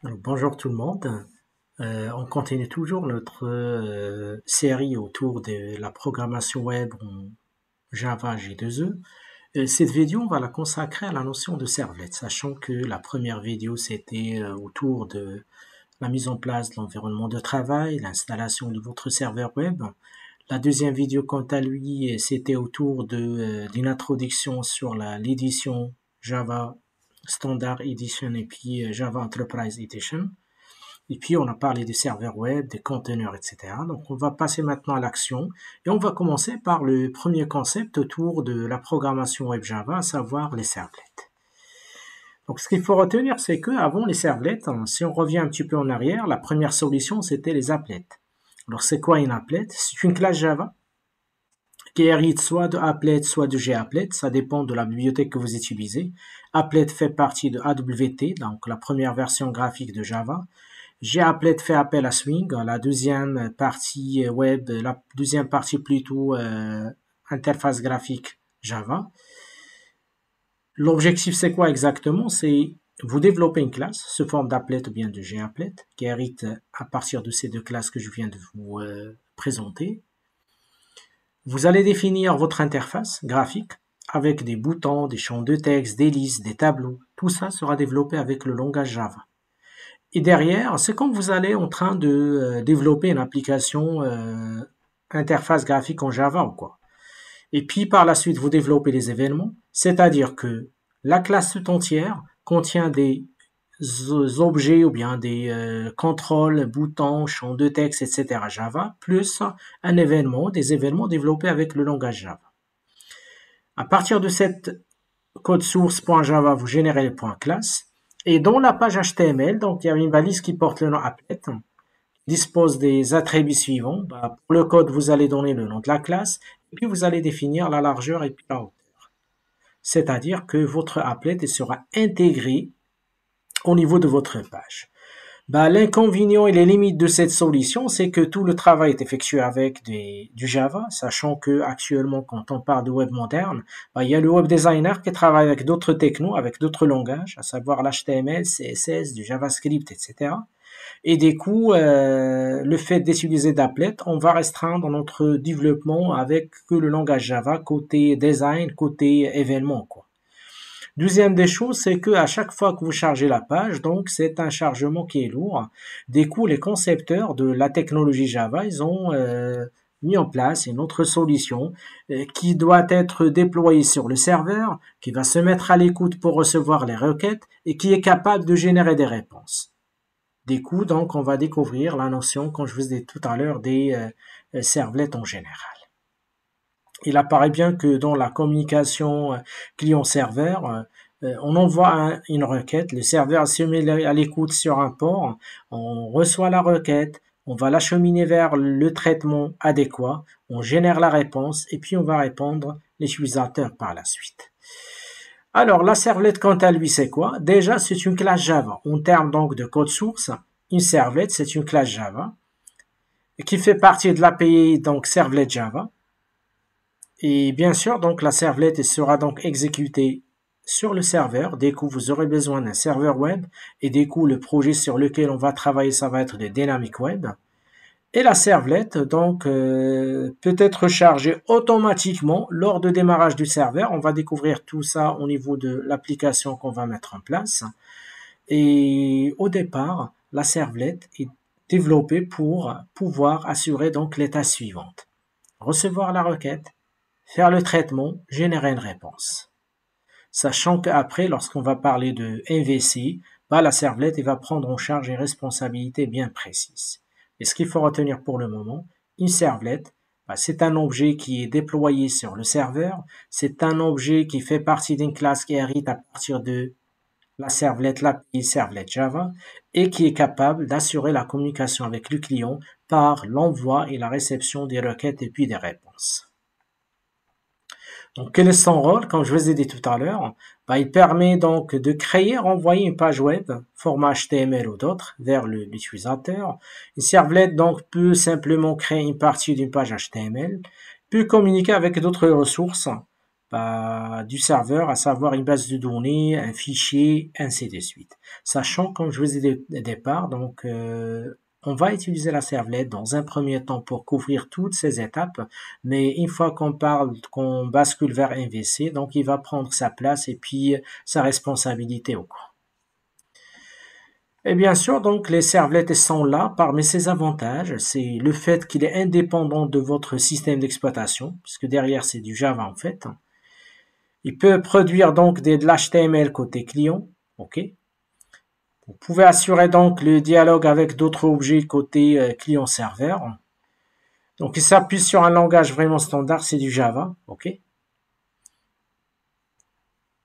Alors, bonjour tout le monde. On continue toujours notre série autour de la programmation web en Java J2E. Cette vidéo, on va la consacrer à la notion de servlet, sachant que la première vidéo, c'était autour de la mise en place de l'environnement de travail, l'installation de votre serveur web. La deuxième vidéo, quant à lui, c'était autour d'une introduction sur l'édition Java Standard Edition et puis Java Enterprise Edition. Et puis, on a parlé des serveurs web, des conteneurs, etc. Donc, on va passer maintenant à l'action. Et on va commencer par le premier concept autour de la programmation web Java, à savoir les servlets. Donc, ce qu'il faut retenir, c'est que avant les servlets, si on revient un petit peu en arrière, la première solution, c'était les applets. Alors, c'est quoi une applet? C'est une classe Java qui hérite soit de applet, soit de gapplet. Ça dépend de la bibliothèque que vous utilisez. Applet fait partie de AWT, donc la première version graphique de Java. Gapplet fait appel à Swing, la deuxième partie web, la deuxième partie plutôt interface graphique Java. L'objectif, c'est quoi exactement? C'est vous développer une classe sous forme d'applet ou bien de gapplet qui hérite à partir de ces deux classes que je viens de vous présenter. Vous allez définir votre interface graphique avec des boutons, des champs de texte, des listes, des tableaux. Tout ça sera développé avec le langage Java. Et derrière, c'est comme vous allez en train de développer une application interface graphique en Java ou quoi. Et puis par la suite, vous développez les événements, c'est-à-dire que la classe tout entière contient des objets ou bien des contrôles, boutons, champs de texte, etc. Java, plus un événement, des événements développés avec le langage Java. À partir de cette code source.java, vous générez le point classe. Et dans la page HTML, donc il y a une balise qui porte le nom applet, qui dispose des attributs suivants. Pour le code, vous allez donner le nom de la classe, et puis vous allez définir la largeur et puis la hauteur. C'est-à-dire que votre applet sera intégré au niveau de votre page. L'inconvénient et les limites de cette solution, c'est que tout le travail est effectué avec du Java, sachant que actuellement, quand on parle de web moderne, il y a le web designer qui travaille avec d'autres technos, avec d'autres langages, à savoir l'HTML, CSS, du JavaScript, etc. Et du coup, le fait d'utiliser d'Applet, on va restreindre notre développement avec que le langage Java côté design, côté événement, quoi. Deuxième des choses, c'est que à chaque fois que vous chargez la page, donc c'est un chargement qui est lourd. Du coup, les concepteurs de la technologie Java, ils ont mis en place une autre solution qui doit être déployée sur le serveur, qui va se mettre à l'écoute pour recevoir les requêtes et qui est capable de générer des réponses. Du coup, donc, on va découvrir la notion, comme je vous ai dit tout à l'heure, des servlets en général. Il apparaît bien que dans la communication client-serveur, on envoie une requête, le serveur se met à l'écoute sur un port, on reçoit la requête, on va l'acheminer vers le traitement adéquat, on génère la réponse et puis on va répondre l'utilisateur par la suite. Alors, la servlette, quant à lui, c'est quoi? Déjà, c'est une classe Java. En termes donc de code source, une servlette, c'est une classe Java qui fait partie de l'API donc servlet Java. Et bien sûr, donc la servlette sera donc exécutée sur le serveur. Dès que vous aurez besoin d'un serveur web et du coup, le projet sur lequel on va travailler, ça va être le Dynamic Web. Et la servlette donc peut être chargée automatiquement lors de démarrage du serveur. On va découvrir tout ça au niveau de l'application qu'on va mettre en place. Et au départ, la servlette est développée pour pouvoir assurer donc les tâches suivantes. Recevoir la requête, faire le traitement, générer une réponse. Sachant qu'après, lorsqu'on va parler de MVC, la servlette va prendre en charge une responsabilité bien précise. Et ce qu'il faut retenir pour le moment, une servlette, c'est un objet qui est déployé sur le serveur, c'est un objet qui fait partie d'une classe qui hérite à partir de la servlette, l'API servlet Java, et qui est capable d'assurer la communication avec le client par l'envoi et la réception des requêtes et puis des réponses. Donc, quel est son rôle? Comme je vous ai dit tout à l'heure, il permet donc de créer, renvoyer une page web, format HTML ou d'autres, vers l'utilisateur. Une servlette donc peut simplement créer une partie d'une page HTML, peut communiquer avec d'autres ressources, du serveur, à savoir une base de données, un fichier, ainsi de suite. Sachant, comme je vous ai dit au départ, donc on va utiliser la servlette dans un premier temps pour couvrir toutes ces étapes, mais une fois qu'on bascule vers MVC, donc il va prendre sa place et puis sa responsabilité au cours. Et bien sûr, donc les servlettes sont là. Parmi ses avantages, c'est le fait qu'il est indépendant de votre système d'exploitation, puisque derrière c'est du Java en fait. Il peut produire donc de l'HTML côté client, ok. Vous pouvez assurer donc le dialogue avec d'autres objets côté client-serveur. Donc il s'appuie sur un langage vraiment standard, c'est du Java, ok.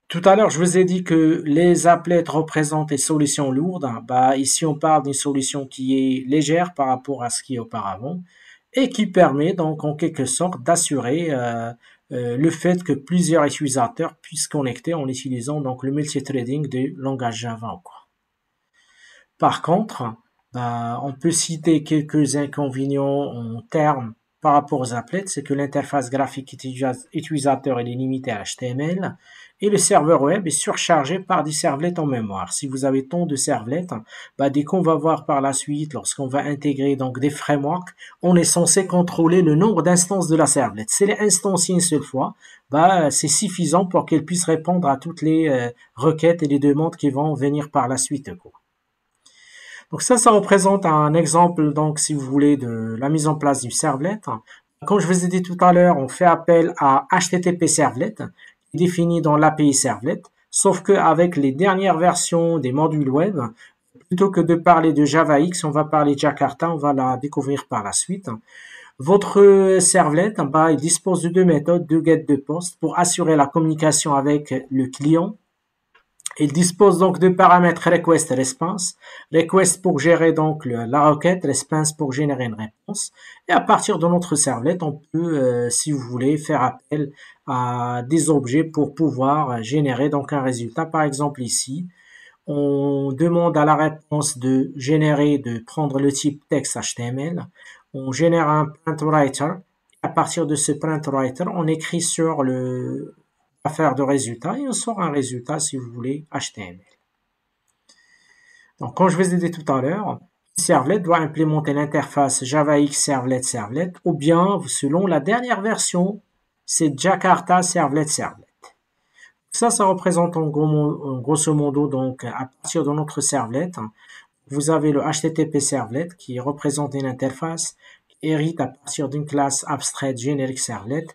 Tout à l'heure, je vous ai dit que les applets représentent des solutions lourdes. Ici, on parle d'une solution qui est légère par rapport à ce qui est auparavant et qui permet donc en quelque sorte d'assurer le fait que plusieurs utilisateurs puissent connecter en utilisant donc le multithreading du langage Java. Par contre, on peut citer quelques inconvénients en termes par rapport aux applets, c'est que l'interface graphique utilisateur est limitée à HTML et le serveur web est surchargé par des servlets en mémoire. Si vous avez tant de servlets, dès qu'on va voir par la suite, lorsqu'on va intégrer donc des frameworks, on est censé contrôler le nombre d'instances de la servlet. Si elle est instanciée une seule fois, c'est suffisant pour qu'elle puisse répondre à toutes les requêtes et les demandes qui vont venir par la suite. Donc ça représente un exemple, donc si vous voulez, de la mise en place du servlet. Comme je vous ai dit tout à l'heure, on fait appel à HTTP Servlet, qui est défini dans l'API Servlet, sauf qu'avec les dernières versions des modules web, plutôt que de parler de JavaX, on va parler de Jakarta, on va la découvrir par la suite. Votre servlet, il dispose de deux méthodes, de get, de post, pour assurer la communication avec le client. Il dispose donc de paramètres request et response. Request pour gérer donc la requête, response pour générer une réponse. Et à partir de notre servlet, on peut, si vous voulez, faire appel à des objets pour pouvoir générer donc un résultat. Par exemple ici, on demande à la réponse de prendre le type texte HTML. On génère un print writer. À partir de ce print writer, on écrit sur le affaire de résultat et on sort un résultat si vous voulez HTML. Donc comme je vous ai dit tout à l'heure, Servlet doit implémenter l'interface JavaX Servlet ou bien selon la dernière version, c'est Jakarta Servlet. Ça représente en grosso modo donc à partir de notre servlet, vous avez le HTTP Servlet qui représente une interface qui hérite à partir d'une classe abstraite générique Servlet.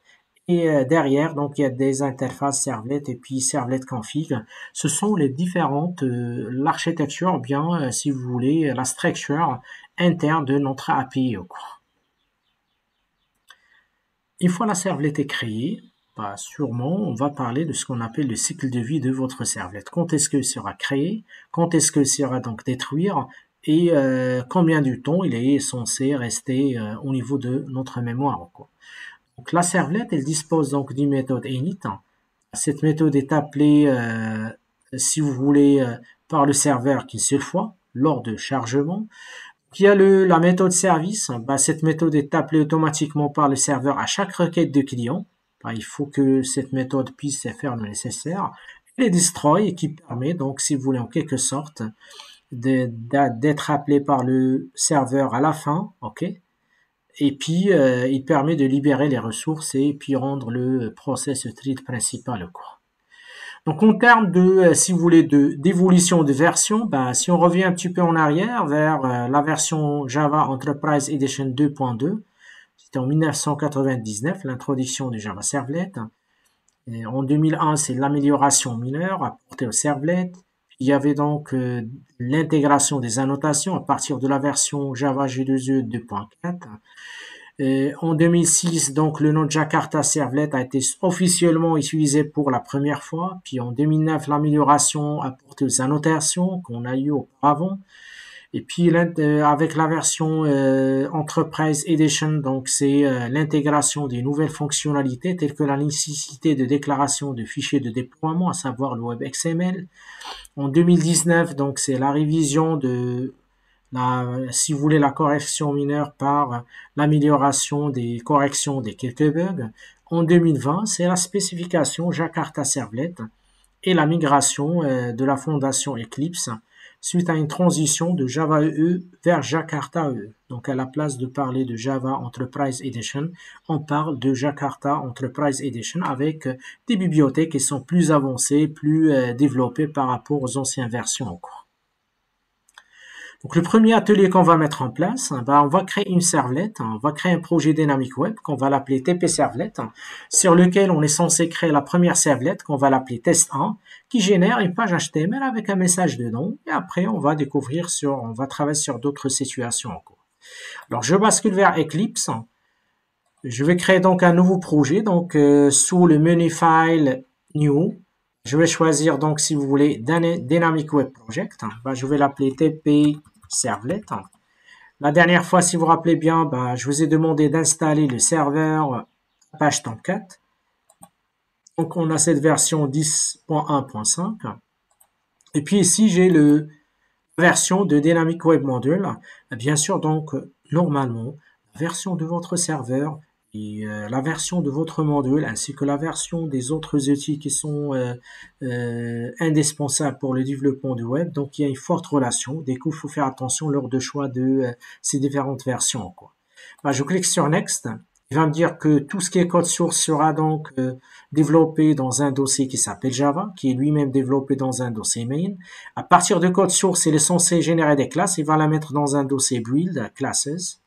Et derrière, donc il y a des interfaces servlet et puis servlet config. Ce sont les différentes l'architecture, ou bien si vous voulez la structure interne de notre API. Une fois la servlet est créée, sûrement on va parler de ce qu'on appelle le cycle de vie de votre servlet. Quand est-ce que sera créé, quand est-ce que sera donc détruire et combien de temps il est censé rester au niveau de notre mémoire. Donc la servlet, elle dispose donc d'une méthode init. Cette méthode est appelée, si vous voulez, par le serveur qu'une seule fois, lors de chargement. Il y a la méthode service. Cette méthode est appelée automatiquement par le serveur à chaque requête de client. Il faut que cette méthode puisse faire le nécessaire. Et destroy, qui permet donc, si vous voulez, en quelque sorte, d'être appelé par le serveur à la fin, ok? Et puis, il permet de libérer les ressources et puis rendre le process thread principal. Donc, en termes de, si vous voulez, d'évolution de version, si on revient un petit peu en arrière vers la version Java Enterprise Edition 2.2, c'était en 1999, l'introduction du Java Servlet. Et en 2001, c'est l'amélioration mineure apportée au Servlet. Il y avait donc l'intégration des annotations à partir de la version Java J2E 2.4. En 2006, donc le nom Jakarta Servlet a été officiellement utilisé pour la première fois. Puis en 2009, l'amélioration apportée aux annotations qu'on a eu auparavant. Et puis avec la version Enterprise Edition, donc c'est l'intégration des nouvelles fonctionnalités telles que la nécessité de déclaration de fichiers de déploiement, à savoir le Web XML. En 2019, donc c'est la révision de si vous voulez, la correction mineure par l'amélioration des corrections des quelques bugs. En 2020, c'est la spécification Jakarta Servlet et la migration de la fondation Eclipse suite à une transition de Java EE vers Jakarta EE. Donc à la place de parler de Java Enterprise Edition, on parle de Jakarta Enterprise Edition avec des bibliothèques qui sont plus avancées, plus développées par rapport aux anciennes versions en cours. Donc le premier atelier qu'on va mettre en place, on va créer une servlette, on va créer un projet Dynamic Web qu'on va l'appeler TP Servlet, sur lequel on est censé créer la première servlette qu'on va l'appeler Test 1, qui génère une page HTML avec un message dedans, et après on va on va travailler sur d'autres situations en cours. Alors je bascule vers Eclipse, je vais créer donc un nouveau projet, donc sous le menu File, New, je vais choisir donc, si vous voulez, Dynamic Web Project. Je vais l'appeler TP Servlet. La dernière fois, si vous vous rappelez bien, je vous ai demandé d'installer le serveur Apache Tomcat. Donc, on a cette version 10.1.5. Et puis ici, j'ai la version de Dynamic Web Module. Bien sûr, donc, normalement, la version de votre serveur et la version de votre module ainsi que la version des autres outils qui sont indispensables pour le développement du web. Donc, il y a une forte relation. Du coup, il faut faire attention lors de choix de ces différentes versions. Je clique sur Next. Il va me dire que tout ce qui est code source sera donc développé dans un dossier qui s'appelle Java, qui est lui-même développé dans un dossier main. À partir de code source, il est censé générer des classes. Il va la mettre dans un dossier build, classes.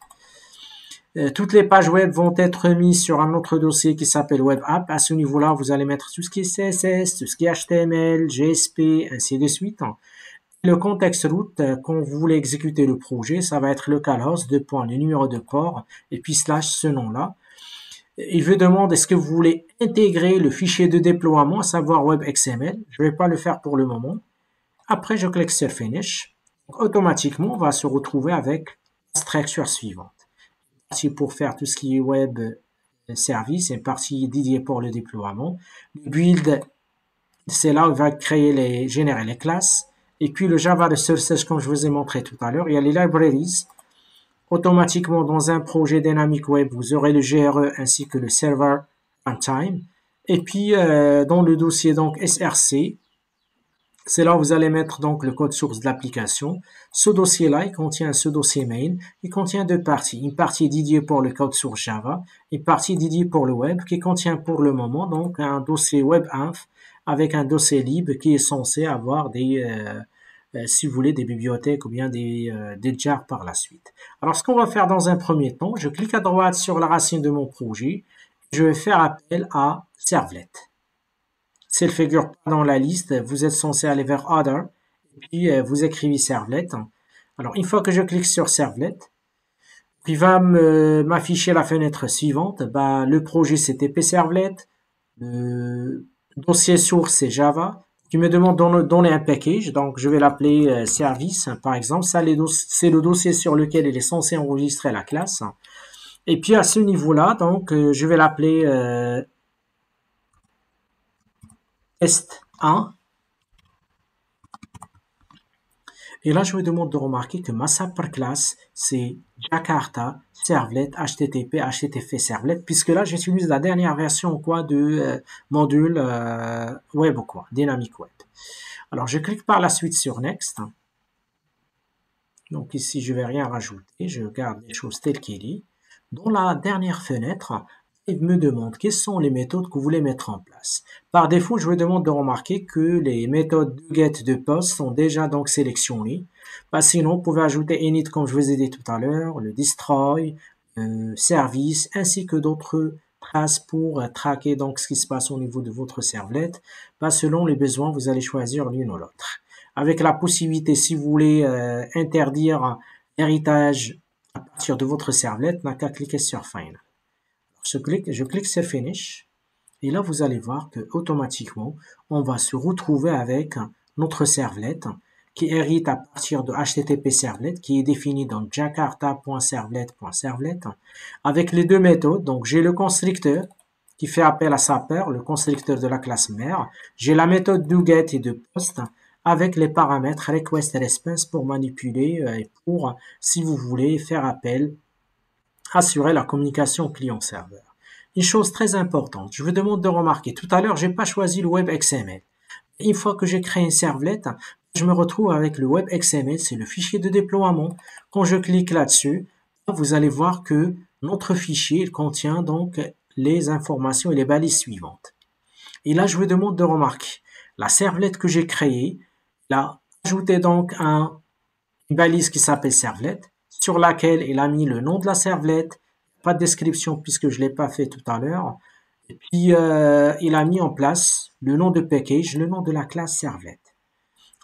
Toutes les pages web vont être mises sur un autre dossier qui s'appelle Web App. À ce niveau-là, vous allez mettre tout ce qui est CSS, tout ce qui est HTML, GSP, ainsi de suite. Le contexte route, quand vous voulez exécuter le projet, ça va être le localhost, le numéro de port, et puis slash ce nom-là. Il vous demande est-ce que vous voulez intégrer le fichier de déploiement, à savoir WebXML. Je ne vais pas le faire pour le moment. Après, je clique sur Finish. Donc, automatiquement, on va se retrouver avec la structure suivante. Pour faire tout ce qui est web service, une partie dédiée pour le déploiement. Le build, c'est là où on va générer les classes. Et puis le Java Resources, comme je vous ai montré tout à l'heure, il y a les libraries. Automatiquement, dans un projet Dynamic Web, vous aurez le GRE ainsi que le Server Runtime. Et puis, dans le dossier donc SRC, c'est là où vous allez mettre donc le code source de l'application. Ce dossier-là, il contient ce dossier main. Il contient deux parties. Une partie dédiée pour le code source Java, une partie dédiée pour le web, qui contient pour le moment donc un dossier WebInf avec un dossier lib qui est censé avoir si vous voulez, des bibliothèques ou bien des jars par la suite. Alors, ce qu'on va faire dans un premier temps, je clique à droite sur la racine de mon projet. Je vais faire appel à Servlet. S'il ne figure pas dans la liste, vous êtes censé aller vers Other, et puis vous écrivez Servlet. Alors, une fois que je clique sur Servlet, il va m'afficher la fenêtre suivante. Le projet, c'est TP Servlet. Le dossier source, c'est Java. Il me demande de donner un package, donc je vais l'appeler service, par exemple. Ça, c'est le dossier sur lequel il est censé enregistrer la classe. Et puis, à ce niveau-là, donc, je vais l'appeler Test 1. Et là, je me demande de remarquer que ma super classe, c'est Jakarta Servlet HTTP HTTP Servlet, puisque là, j'utilise la dernière version de module web Dynamic Web. Alors, je clique par la suite sur Next. Donc ici, je ne vais rien rajouter. Je garde les choses telles qu'elles sont. Dans la dernière fenêtre, il me demande quelles sont les méthodes que vous voulez mettre en place. Par défaut, je vous demande de remarquer que les méthodes de get, de post sont déjà donc sélectionnées. Sinon, vous pouvez ajouter init comme je vous ai dit tout à l'heure, le destroy, service, ainsi que d'autres traces pour traquer donc ce qui se passe au niveau de votre servlet. Selon les besoins, vous allez choisir l'une ou l'autre. Avec la possibilité, si vous voulez interdire l'héritage à partir de votre servlet, n'a qu'à cliquer sur Fine. Je clique sur Finish et là vous allez voir que automatiquement on va se retrouver avec notre servlet qui hérite à partir de HTTP Servlet qui est défini dans jakarta.servlet.servlet avec les deux méthodes. Donc j'ai le constructeur qui fait appel à sa paire, le constructeur de la classe mère. J'ai la méthode doGet et de post avec les paramètres request et response pour manipuler et pour, si vous voulez, faire appel, assurer la communication client-serveur. Une chose très importante, je vous demande de remarquer, tout à l'heure, j'ai pas choisi le web XML. Une fois que j'ai créé une servlette, je me retrouve avec le web XML, c'est le fichier de déploiement. Quand je clique là-dessus, vous allez voir que notre fichier il contient donc les informations et les balises suivantes. Et là, je vous demande de remarquer, la servlette que j'ai créée, là, ajouté donc une balise qui s'appelle servlette, sur laquelle il a mis le nom de la servlette, pas de description puisque je ne l'ai pas fait tout à l'heure, et puis il a mis en place le nom de package, le nom de la classe servlette.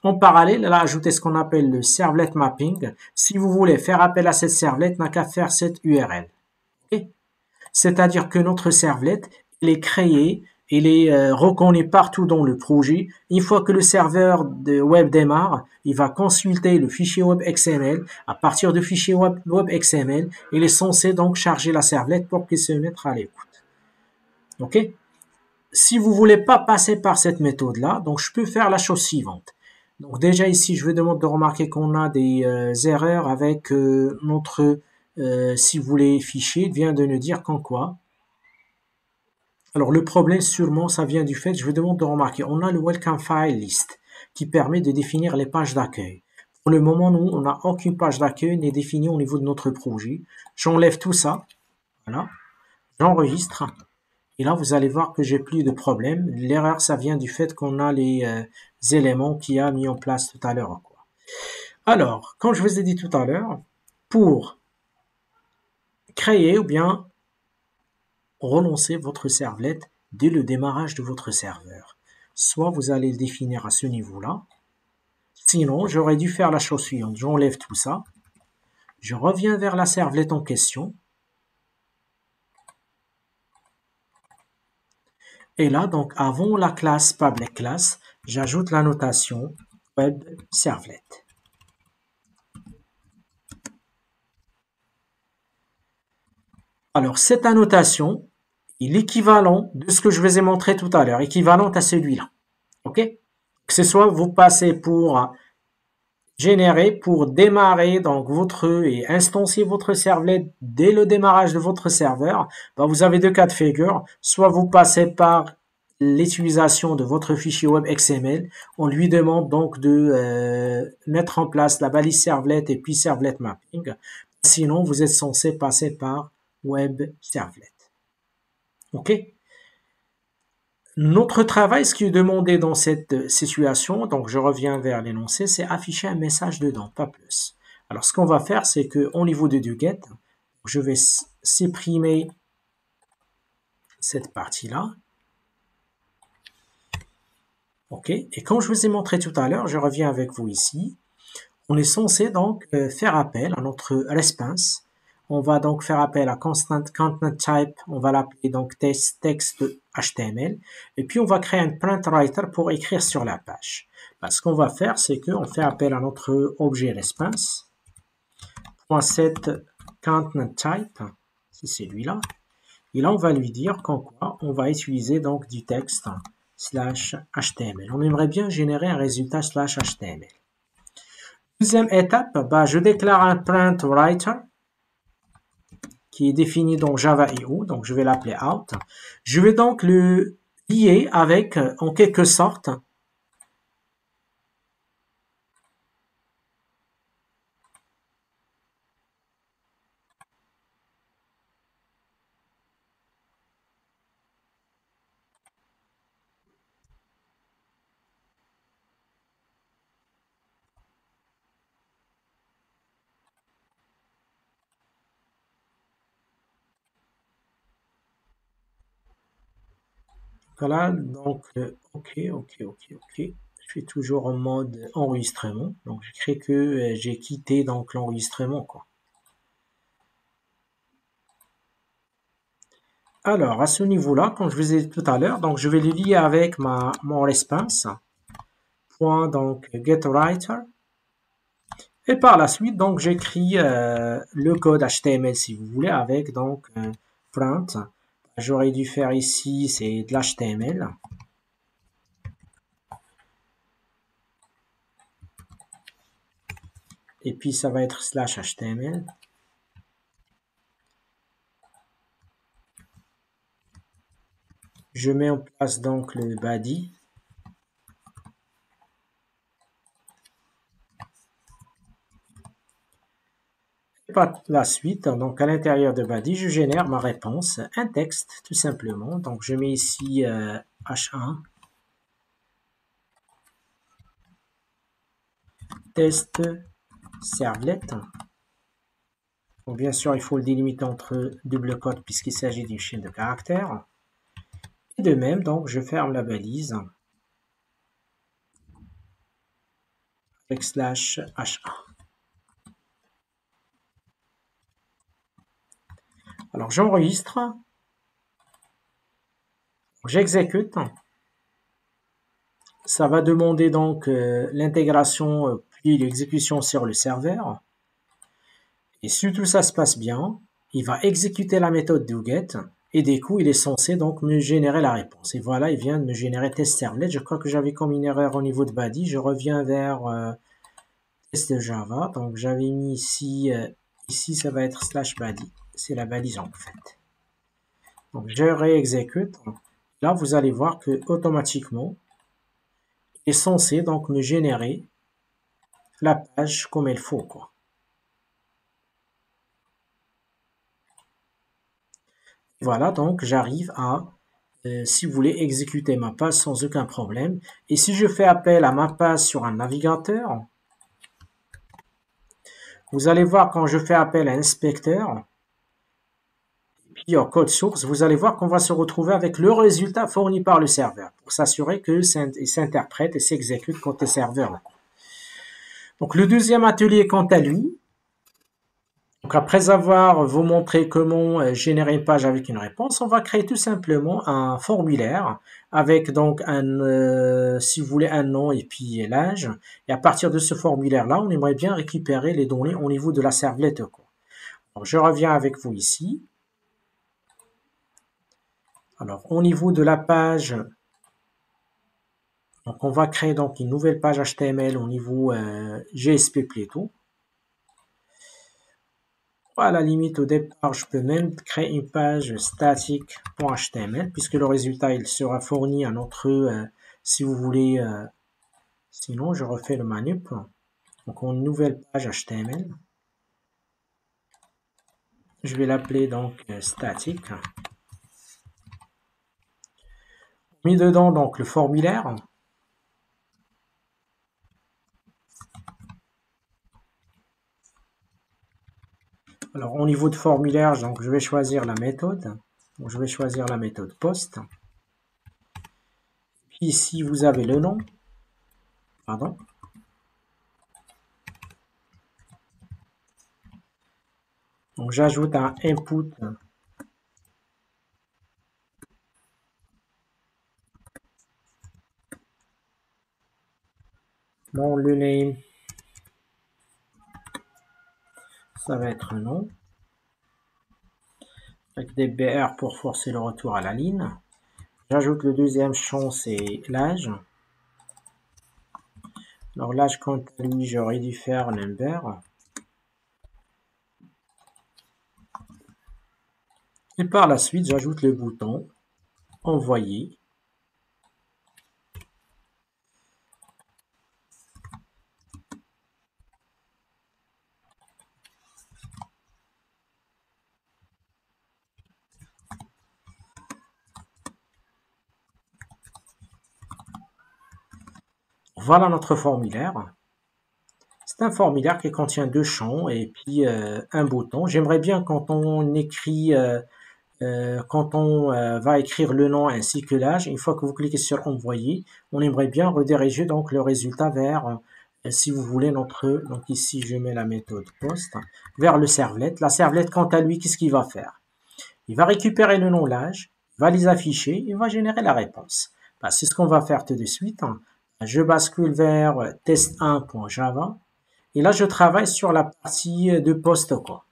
En parallèle, elle a ajouté ce qu'on appelle le servlet mapping. Si vous voulez faire appel à cette servlette, n'a qu'à faire cette URL. Okay? C'est-à-dire que notre servlette, elle est créée, elle est reconnue partout dans le projet. Une fois que le serveur de web démarre, il va consulter le fichier web XML. À partir du fichier web XML, il est censé donc charger la servlette pour qu'il se mette à l'écoute. Ok? Si vous voulez pas passer par cette méthode-là, donc je peux faire la chose suivante. Donc déjà ici, je vous demande de remarquer qu'on a des erreurs avec notre, si vous voulez, fichier. Il vient de nous dire qu'en quoi. Alors le problème sûrement, ça vient du fait, je vous demande de remarquer, on a le Welcome File List qui permet de définir les pages d'accueil. Pour le moment, nous, on n'a aucune page d'accueil n'est définie au niveau de notre projet. J'enlève tout ça, voilà, j'enregistre. Et là, vous allez voir que j'ai plus de problème. L'erreur, ça vient du fait qu'on a les éléments qu'il a mis en place tout à l'heure. Alors, comme je vous ai dit tout à l'heure, pour créer ou bien relancer votre servlette dès le démarrage de votre serveur, soit vous allez le définir à ce niveau-là, sinon j'aurais dû faire la chose suivante. J'enlève tout ça, je reviens vers la servlette en question, et là, donc, avant la classe public class, j'ajoute la notation web servlet. Alors, cette annotation est l'équivalent de ce que je vous ai montré tout à l'heure, équivalente à celui-là. OK? Que ce soit vous passez pour générer, pour démarrer donc votre et instancier votre servlet dès le démarrage de votre serveur, ben vous avez deux cas de figure. Soit vous passez par l'utilisation de votre fichier web XML, on lui demande donc de mettre en place la balise servlet et puis servlet mapping. Sinon, vous êtes censé passer par web servlet. OK? Notre travail, ce qui est demandé dans cette situation, donc je reviens vers l'énoncé, c'est afficher un message dedans, pas plus. Alors, ce qu'on va faire, c'est qu'au niveau de get, je vais supprimer cette partie-là. OK. Et comme je vous ai montré tout à l'heure, je reviens avec vous ici. On est censé donc faire appel à notre response. On va donc faire appel à constant content type, on va l'appeler donc texte HTML, et puis on va créer un print writer pour écrire sur la page. Ce qu'on va faire, c'est qu'on fait appel à notre objet response, .set content type, c'est celui-là, et là on va lui dire qu'en quoi on va utiliser donc du texte /HTML. On aimerait bien générer un résultat /HTML. Deuxième étape, je déclare un print writer qui est défini dans Java EO, donc je vais l'appeler out. Je vais donc le lier avec, en quelque sorte, voilà, donc, OK. Je suis toujours en mode enregistrement, donc je crée que j'ai quitté donc l'enregistrement, quoi. Alors, à ce niveau-là, comme je vous ai dit tout à l'heure, donc je vais le lier avec mon response, point donc getWriter, et par la suite, donc j'écris le code HTML si vous voulez, avec donc print. J'aurais dû faire ici, c'est de l'HTML. et puis ça va être /html. Je mets en place donc le body. Par la suite, donc à l'intérieur de body, je génère ma réponse, un texte tout simplement. Donc je mets ici H1, test servlet. Donc bien sûr, il faut le délimiter entre double quotes puisqu'il s'agit d'une chaîne de caractères. Et de même, donc je ferme la balise avec /H1. Alors j'enregistre, j'exécute. Ça va demander donc l'intégration puis l'exécution sur le serveur. Et si tout ça se passe bien, il va exécuter la méthode doGet et des coups, il est censé donc me générer la réponse. Et voilà, il vient de me générer test servlet. Je crois que j'avais comme une erreur au niveau de body. Je reviens vers test Java. Donc j'avais mis ici, ici ça va être /body. C'est la balise en fait. Donc je réexécute. Là, vous allez voir que automatiquement, il est censé donc me générer la page comme il faut, quoi. Voilà, donc j'arrive à, si vous voulez, exécuter ma page sans aucun problème. Et si je fais appel à ma page sur un navigateur, vous allez voir quand je fais appel à inspecteur, puis au code source, vous allez voir qu'on va se retrouver avec le résultat fourni par le serveur pour s'assurer qu'il s'interprète et s'exécute côté serveur. Donc le deuxième atelier, quant à lui, donc après avoir vous montré comment générer une page avec une réponse, on va créer tout simplement un formulaire avec donc si vous voulez, un nom et puis l'âge. Et à partir de ce formulaire-là, on aimerait bien récupérer les données au niveau de la servlette, quoi. Alors, je reviens avec vous ici. Alors, au niveau de la page, donc on va créer donc une nouvelle page HTML au niveau GSP plutôt. À la limite, au départ, je peux même créer une page static.html puisque le résultat, il sera fourni à notre, si vous voulez, sinon je refais le manip. Donc, une nouvelle page HTML. Je vais l'appeler donc static. Mis dedans donc le formulaire. Alors, au niveau de formulaire, donc, je vais choisir la méthode. Donc, je vais choisir la méthode post. Puis ici, vous avez le nom. Pardon. Donc, j'ajoute un input. Bon, le name, ça va être nom. Avec des BR pour forcer le retour à la ligne. J'ajoute le deuxième champ, c'est l'âge. Alors l'âge, quant à lui, j'aurais dû faire number. Et par la suite, j'ajoute le bouton envoyer. Voilà notre formulaire. C'est un formulaire qui contient deux champs et puis un bouton. J'aimerais bien quand on écrit, quand on va écrire le nom ainsi que l'âge, une fois que vous cliquez sur envoyer, on aimerait bien rediriger donc le résultat vers, si vous voulez, donc ici je mets la méthode post, vers le servlet. La servlet, quant à lui, qu'est-ce qu'il va faire? Il va récupérer le nom, l'âge, va les afficher et va générer la réponse. Ben, c'est ce qu'on va faire tout de suite. Je bascule vers test1.java et là je travaille sur la partie de post, quoi.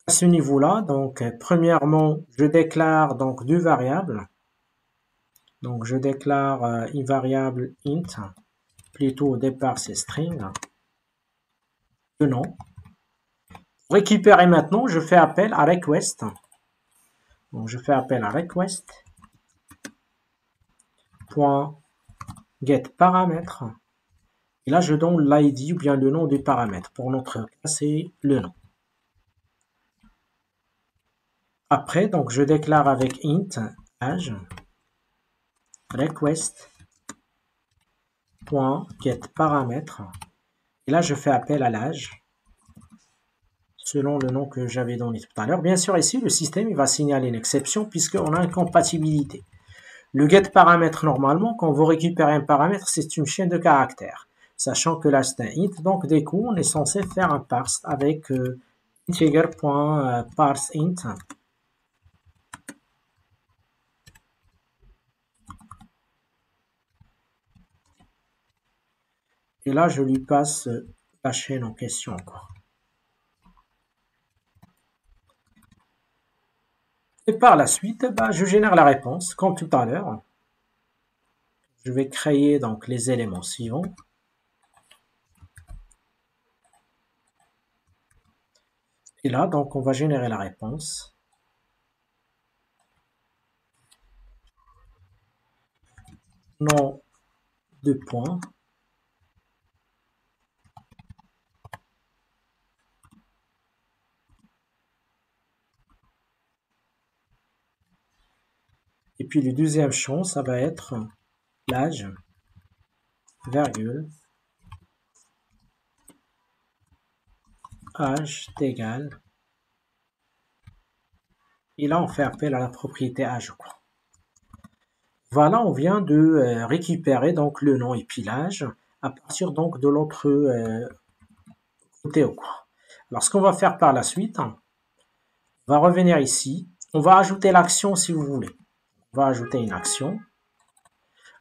À ce niveau-là, donc premièrement, je déclare donc deux variables. Donc je déclare une variable int, plutôt au départ c'est string. le nom. Pour récupérer maintenant, je fais appel à request. Donc je fais appel à request.getParamètre. Et là, je donne l'ID ou bien le nom du paramètre. Pour notre cas, c'est le nom. Après, donc, je déclare avec int age request.getParamètre. Et là, je fais appel à l'âge selon le nom que j'avais donné tout à l'heure. Bien sûr, ici, le système il va signaler une exception puisqu'on a une compatibilité. Le getParamètre, normalement, quand vous récupérez un paramètre, c'est une chaîne de caractères. Sachant que là, c'est un int, donc du coup, on est censé faire un parse avec integer.parseInt. Et là, je lui passe la chaîne en question encore. Et par la suite, je génère la réponse, comme tout à l'heure. Je vais créer donc les éléments suivants. Et là, donc, on va générer la réponse. Nom de point. Et puis le deuxième champ, ça va être l'âge, virgule, âge égal. Et là, on fait appel à la propriété âge. Voilà, on vient de récupérer donc le nom et puis l'âge à partir donc de l'autre côté. Alors, ce qu'on va faire par la suite, on va revenir ici. On va ajouter l'action si vous voulez. On va ajouter une action.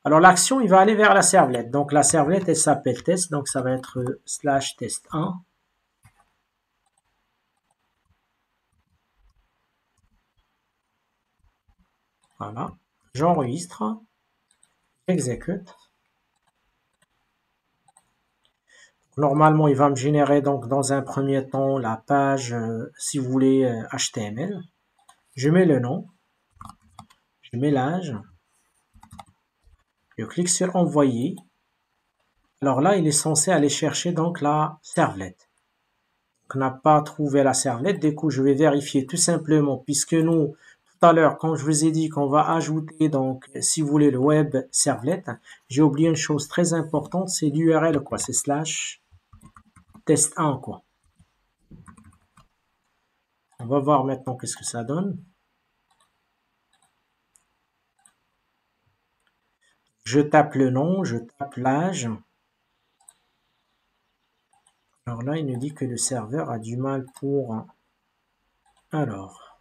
Alors, l'action, il va aller vers la servlette. Donc, la servlette, elle s'appelle test. Donc, ça va être /test1. Voilà. J'enregistre. J'exécute. Normalement, il va me générer donc dans un premier temps la page, si vous voulez, HTML. Je mets le nom. Je mets l'âge. Je clique sur envoyer. Alors là, il est censé aller chercher donc la servlette. On n'a pas trouvé la servlette. Du coup, je vais vérifier tout simplement puisque nous, tout à l'heure, quand je vous ai dit qu'on va ajouter donc, si vous voulez, le web servlet, j'ai oublié une chose très importante, c'est l'URL quoi. C'est /test1 quoi. On va voir maintenant qu'est-ce que ça donne. Je tape le nom, je tape l'âge. Alors là, il nous dit que le serveur a du mal pour... Alors,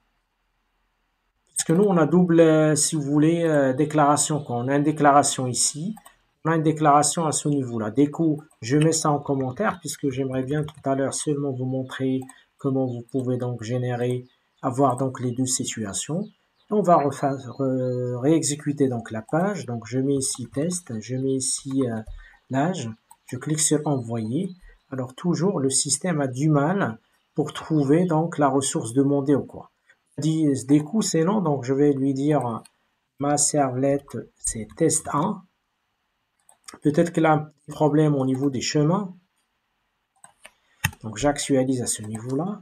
parce que nous, on a double, si vous voulez, déclaration. Quand on a une déclaration ici, on a une déclaration à ce niveau-là. Du coup, je mets ça en commentaire puisque j'aimerais bien tout à l'heure seulement vous montrer comment vous pouvez donc générer, avoir donc les deux situations. On va réexécuter donc la page. Donc, je mets ici test, je mets ici l'âge, je clique sur envoyer. Alors, toujours, le système a du mal pour trouver donc la ressource demandée ou quoi. Des coups, c'est long, donc je vais lui dire ma servlette, c'est test1. Peut-être qu'elle a un petit problème au niveau des chemins. Donc, j'actualise à ce niveau-là.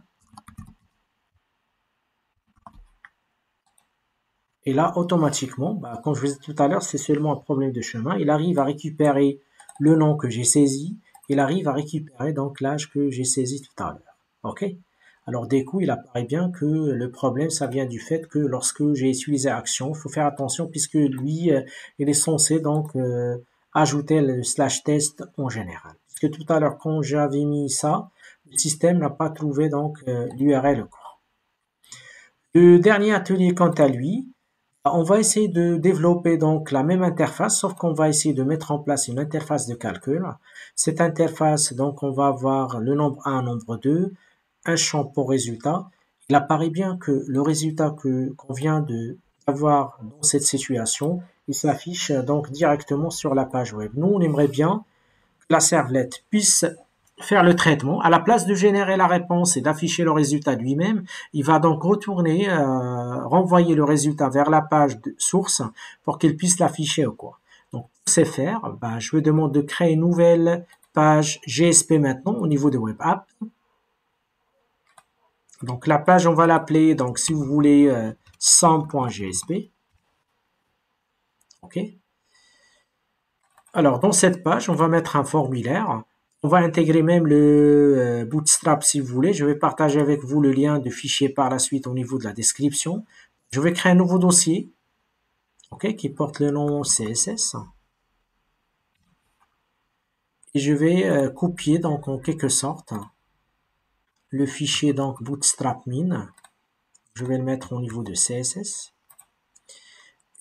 Et là, automatiquement, comme je vous ai dit tout à l'heure, c'est seulement un problème de chemin. Il arrive à récupérer le nom que j'ai saisi. Il arrive à récupérer donc l'âge que j'ai saisi tout à l'heure. OK? Alors, du coup, il apparaît bien que le problème, ça vient du fait que lorsque j'ai utilisé action, il faut faire attention puisque lui, il est censé donc ajouter le /test en général. Parce que tout à l'heure, quand j'avais mis ça, le système n'a pas trouvé donc l'URL. Le dernier atelier, quant à lui, on va essayer de développer donc la même interface, sauf qu'on va essayer de mettre en place une interface de calcul. Cette interface, donc, on va avoir le nombre 1, nombre 2, un champ pour résultat. Il apparaît bien que le résultat qu'on vient d'avoir dans cette situation, il s'affiche donc directement sur la page web. Nous, on aimerait bien que la servlette puisse faire le traitement. À la place de générer la réponse et d'afficher le résultat lui-même, il va donc retourner, renvoyer le résultat vers la page de source pour qu'il puisse l'afficher ou quoi. Donc, pour ce faire, ben, je vous demande de créer une nouvelle page GSP maintenant au niveau de Web App. Donc, la page, on va l'appeler, donc, si vous voulez, SAM.gsp. OK. Alors, dans cette page, on va mettre un formulaire. On va intégrer même le Bootstrap si vous voulez. Je vais partager avec vous le lien de fichier par la suite au niveau de la description. Je vais créer un nouveau dossier, OK, qui porte le nom CSS. Et je vais copier donc en quelque sorte le fichier donc Bootstrap min. Je vais le mettre au niveau de CSS.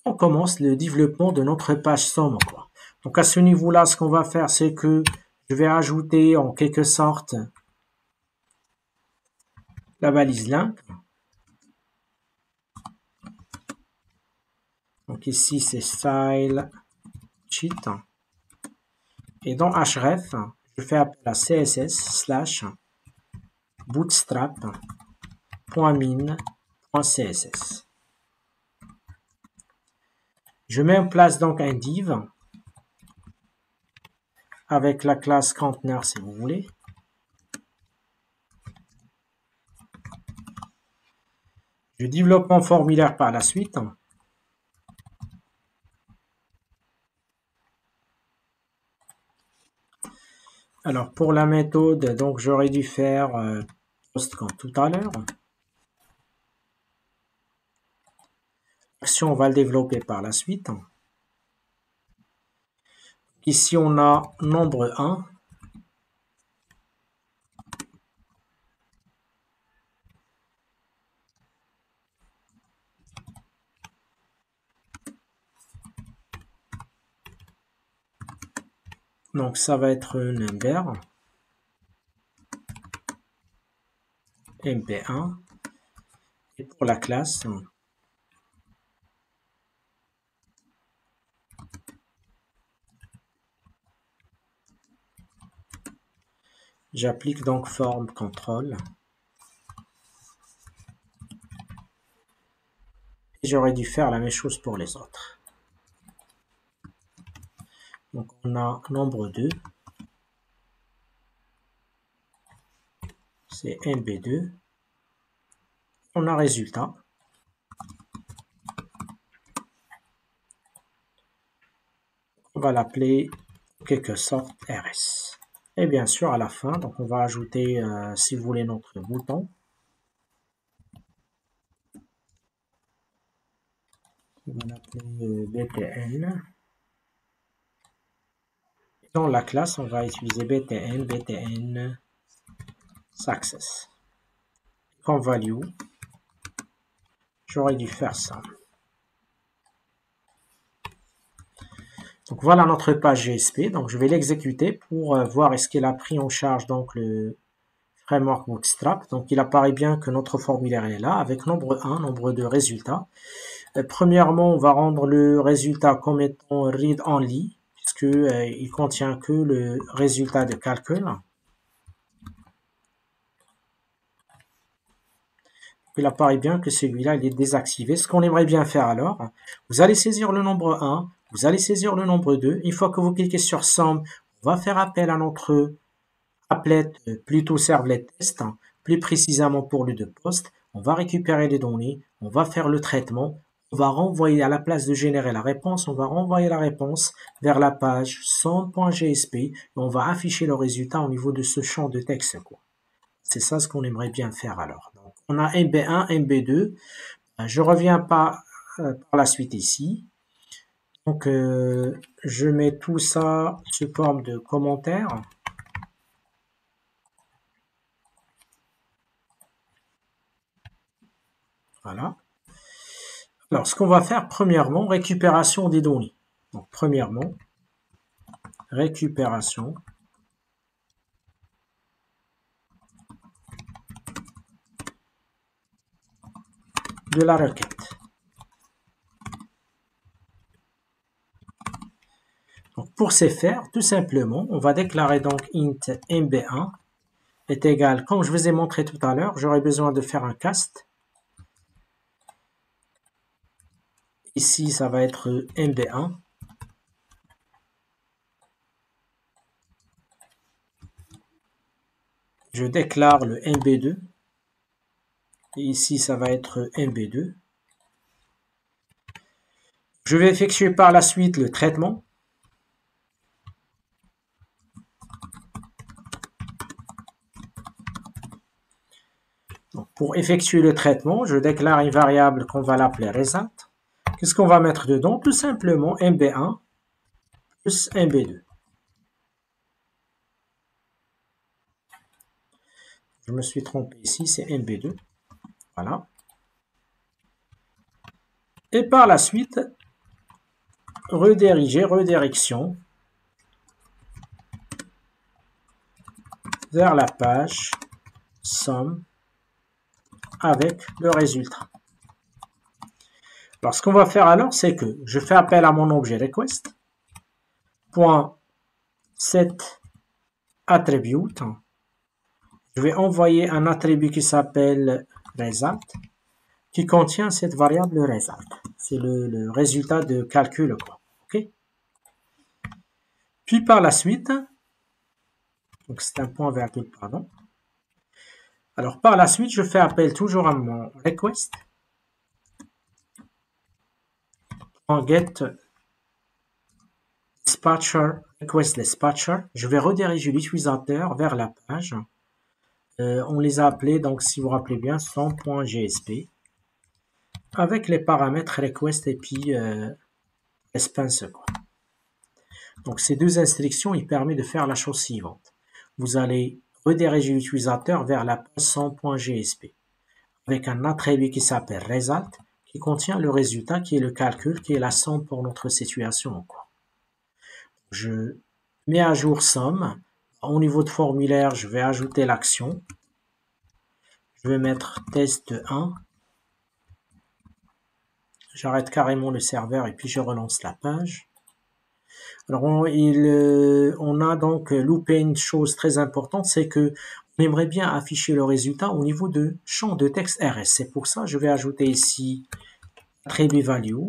On commence le développement de notre page SOM, quoi. Donc à ce niveau-là, ce qu'on va faire, c'est que je vais ajouter en quelque sorte la balise link. Donc ici, c'est style cheat. Et dans href, je fais appel à css / bootstrap.min.css. Je mets en place donc un div avec la classe conteneur si vous voulez. Je développe mon formulaire par la suite. Alors pour la méthode, donc j'aurais dû faire post comme tout à l'heure. L'action, on va le développer par la suite. Ici, on a nombre 1. Donc ça va être number mp1. Et pour la classe, j'applique donc form control. Et j'aurais dû faire la même chose pour les autres. Donc on a nombre 2. C'est mb2. On a résultat. On va l'appeler en quelque sorte rs. Et bien sûr, à la fin, donc on va ajouter, si vous voulez, notre bouton. On va l'appeler btn. Dans la classe, on va utiliser btn success. Comme value, j'aurais dû faire ça. Donc voilà notre page GSP. Donc je vais l'exécuter pour voir est-ce qu'elle a pris en charge donc le framework Bootstrap. Donc il apparaît bien que notre formulaire est là avec nombre 1, nombre de résultats. Premièrement, on va rendre le résultat comme étant read only puisque il contient que le résultat de calcul. Il apparaît bien que celui-là il est désactivé. Ce qu'on aimerait bien faire alors, vous allez saisir le nombre 1, vous allez saisir le nombre 2. Une fois que vous cliquez sur Sum, on va faire appel à notre applet, plutôt servlet test, plus précisément pour le 2 post. On va récupérer les données, on va faire le traitement, on va renvoyer à la place de générer la réponse, on va renvoyer la réponse vers la page sum.gsp et on va afficher le résultat au niveau de ce champ de texte, quoi. C'est ça ce qu'on aimerait bien faire alors. Donc, on a MB1, MB2. Je reviens par la suite ici. Donc, je mets tout ça sous forme de commentaires. Voilà. Alors, ce qu'on va faire, premièrement, récupération des données. Donc, premièrement, récupération de la requête. Donc, pour ce faire, tout simplement, on va déclarer donc int mb1 est égal, comme je vous ai montré tout à l'heure, j'aurai besoin de faire un cast. Ici, ça va être mb1. Je déclare le mb2. Et ici, ça va être mb2. Je vais effectuer par la suite le traitement. Donc, pour effectuer le traitement, je déclare une variable qu'on va l'appeler result. Qu'est-ce qu'on va mettre dedans? Tout simplement mb1 plus mb2. Je me suis trompé ici, c'est mb2. Voilà. Et par la suite, redirection vers la page somme avec le résultat. Alors, ce qu'on va faire alors, c'est que je fais appel à mon objet request, point set attribute. Je vais envoyer un attribut qui s'appelle result, qui contient cette variable result. C'est le résultat de calcul, quoi. OK? Puis par la suite, donc c'est un point virgule, pardon. Alors par la suite, je fais appel toujours à mon request, en get dispatcher, request dispatcher. Je vais rediriger l'utilisateur vers la page. On les a appelés, donc si vous vous rappelez bien, som.gsp avec les paramètres request et puis expense, quoi. Donc ces deux instructions, ils permettent de faire la chose suivante. Vous allez rediriger l'utilisateur vers la page som.gsp avec un attribut qui s'appelle result, qui contient le résultat, qui est le calcul, qui est la somme pour notre situation, quoi. Je mets à jour somme. Au niveau de formulaire, je vais ajouter l'action. Je vais mettre test 1. J'arrête carrément le serveur et puis je relance la page. Alors, on a donc loupé une chose très importante, c'est que on aimerait bien afficher le résultat au niveau de champ de texte RS. C'est pour ça que je vais ajouter ici attribut value.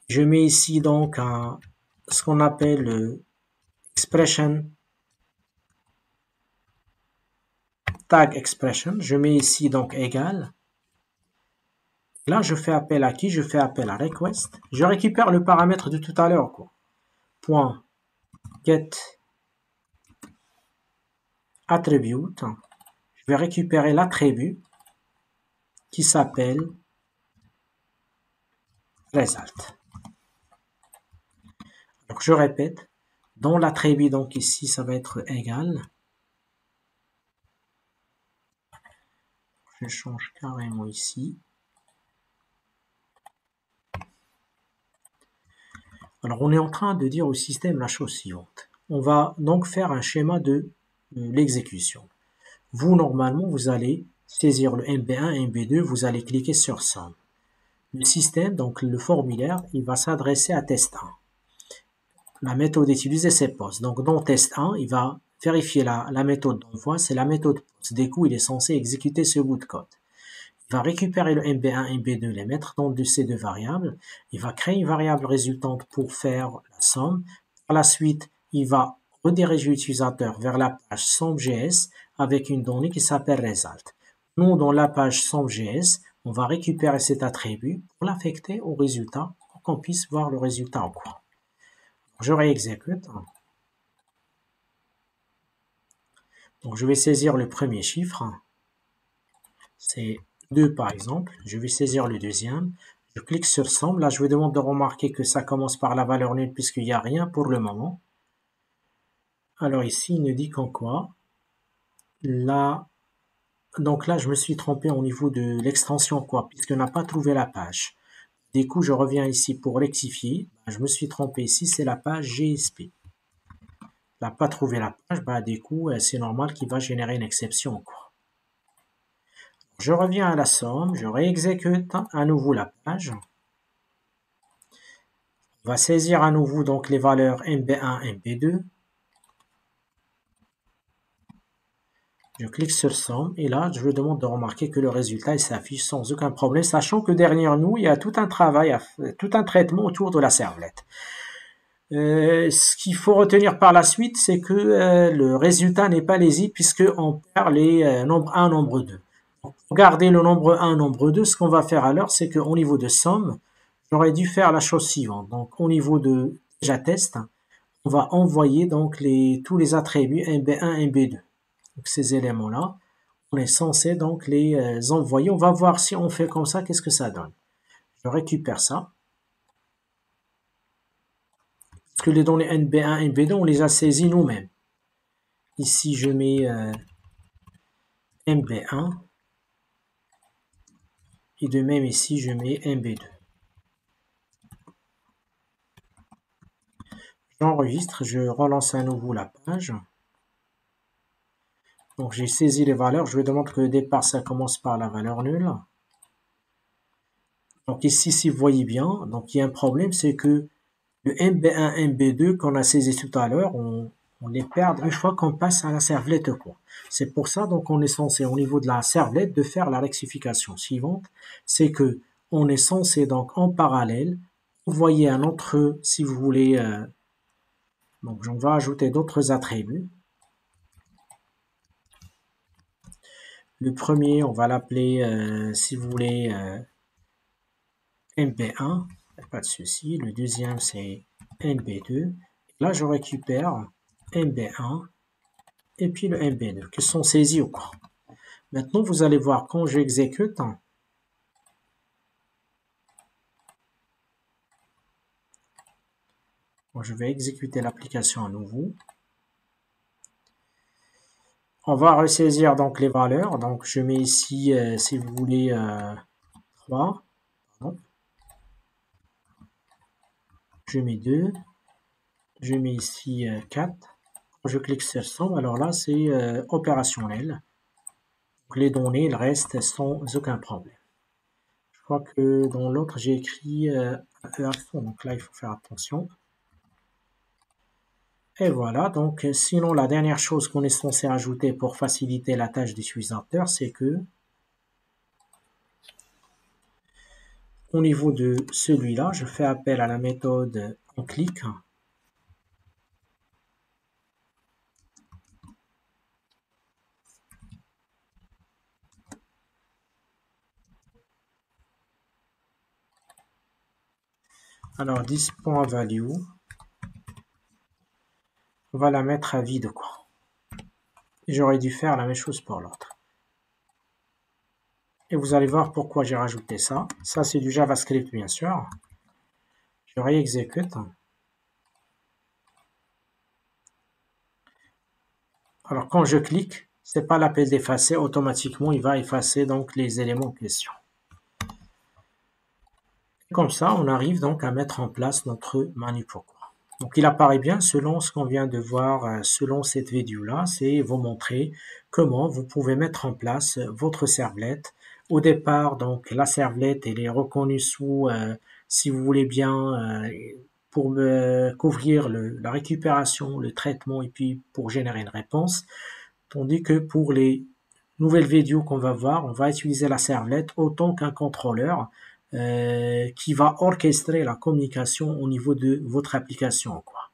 Je mets ici donc ce qu'on appelle expression tag expression. Je mets ici donc égal. Là, je fais appel à qui? Je fais appel à request. Je récupère le paramètre de tout à l'heure, quoi. Point get attribute. Je vais récupérer l'attribut qui s'appelle result. Donc je répète, dans l'attribut, donc ici ça va être égal. Je change carrément ici. Alors on est en train de dire au système la chose suivante. On va donc faire un schéma de l'exécution. Vous, normalement, vous allez saisir le MB1 et MB2, vous allez cliquer sur somme. Le système, donc le formulaire, il va s'adresser à test 1. La méthode utilisée, c'est POST. Donc dans test 1, il va vérifier la méthode d'envoi, c'est la méthode POST. Du coup, il est censé exécuter ce bout de code. Il va récupérer le MB1 et MB2, les mettre dans ces deux variables. Il va créer une variable résultante pour faire la somme. Par la suite, il va rediriger l'utilisateur vers la page SOMJS avec une donnée qui s'appelle result. Nous, dans la page SOMJS, on va récupérer cet attribut pour l'affecter au résultat pour qu'on puisse voir le résultat en cours. Je réexécute. Donc, je vais saisir le premier chiffre. C'est 2 par exemple. Je vais saisir le deuxième. Je clique sur somme. Là, je vous demande de remarquer que ça commence par la valeur nulle puisqu'il n'y a rien pour le moment. Alors ici, il nous dit qu'en quoi? Là, donc là, je me suis trompé au niveau de l'extension quoi, puisqu'on n'a pas trouvé la page. Du coup, je reviens ici pour rectifier. Je me suis trompé ici, c'est la page GSP. Il n'a pas trouvé la page, du coup, c'est normal qu'il va générer une exception, quoi. Je reviens à la somme, je réexécute à nouveau la page. On va saisir à nouveau donc les valeurs MB1, MB2. Je clique sur somme et là, je demande de remarquer que le résultat s'affiche sans aucun problème, sachant que derrière nous, il y a tout un travail, tout un traitement autour de la servlette. Ce qu'il faut retenir par la suite, c'est que le résultat n'est pas lisible puisqu'on perd les nombres 1, nombre 2. Donc, pour garder le nombre 1, nombre 2, ce qu'on va faire alors, c'est qu'au niveau de somme, j'aurais dû faire la chose suivante. Donc, au niveau de déjà test, on va envoyer donc tous les attributs MB1, MB2. Donc, ces éléments-là, on est censé donc les envoyer. On va voir si on fait comme ça, qu'est-ce que ça donne. Je récupère ça. Parce que les données NB1, NB2, on les a saisies nous-mêmes. Ici, je mets MB1. Et de même ici, je mets MB2. J'enregistre, je relance à nouveau la page. Donc j'ai saisi les valeurs. Je vais demander que le départ, ça commence par la valeur nulle. Donc ici, si vous voyez bien, donc il y a un problème, c'est que le MB1, MB2 qu'on a saisi tout à l'heure, on les perd une fois qu'on passe à la servlette, quoi. C'est pour ça, donc, on est censé, au niveau de la servlette, de faire la rectification suivante. C'est que on est censé, donc, en parallèle, envoyer un autre, si vous voulez, donc, on va ajouter d'autres attributs. Le premier, on va l'appeler, si vous voulez, MB1, pas de souci. Le deuxième, c'est MB2. Là, je récupère MB1 et puis le MB2 qui sont saisis ou quoi. Maintenant, vous allez voir quand j'exécute, je vais exécuter l'application à nouveau. On va ressaisir donc les valeurs. Donc, je mets ici, si vous voulez, 3. Pardon. Je mets 2. Je mets ici 4. Quand je clique sur somme, alors là, c'est opérationnel. Donc, les données, elles restent sans aucun problème. Je crois que dans l'autre, j'ai écrit accent. Donc là, il faut faire attention. Et voilà, donc sinon la dernière chose qu'on est censé ajouter pour faciliter la tâche des utilisateurs, c'est que au niveau de celui-là, je fais appel à la méthode onClick. Alors, this.value, on va la mettre à vide, quoi. J'aurais dû faire la même chose pour l'autre. Et vous allez voir pourquoi j'ai rajouté ça. Ça, c'est du JavaScript, bien sûr. Je réexécute. Alors, quand je clique, c'est pas la peine d'effacer. Automatiquement, il va effacer donc les éléments en question. Comme ça, on arrive donc à mettre en place notre menu pourquoi. Donc, il apparaît bien selon ce qu'on vient de voir, selon cette vidéo-là, c'est vous montrer comment vous pouvez mettre en place votre servlette. Au départ, donc, la servlette, elle est reconnue sous, si vous voulez bien, pour couvrir la récupération, le traitement et puis pour générer une réponse. Tandis que pour les nouvelles vidéos qu'on va voir, on va utiliser la servlette autant qu'un contrôleur qui va orchestrer la communication au niveau de votre application, quoi.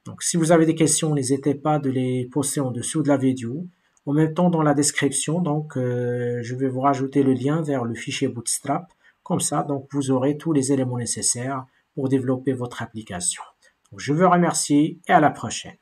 Donc, si vous avez des questions, n'hésitez pas de les poster en dessous de la vidéo. En même temps, dans la description, donc, je vais vous rajouter le lien vers le fichier Bootstrap. Comme ça, donc, vous aurez tous les éléments nécessaires pour développer votre application. Donc, je vous remercie et à la prochaine.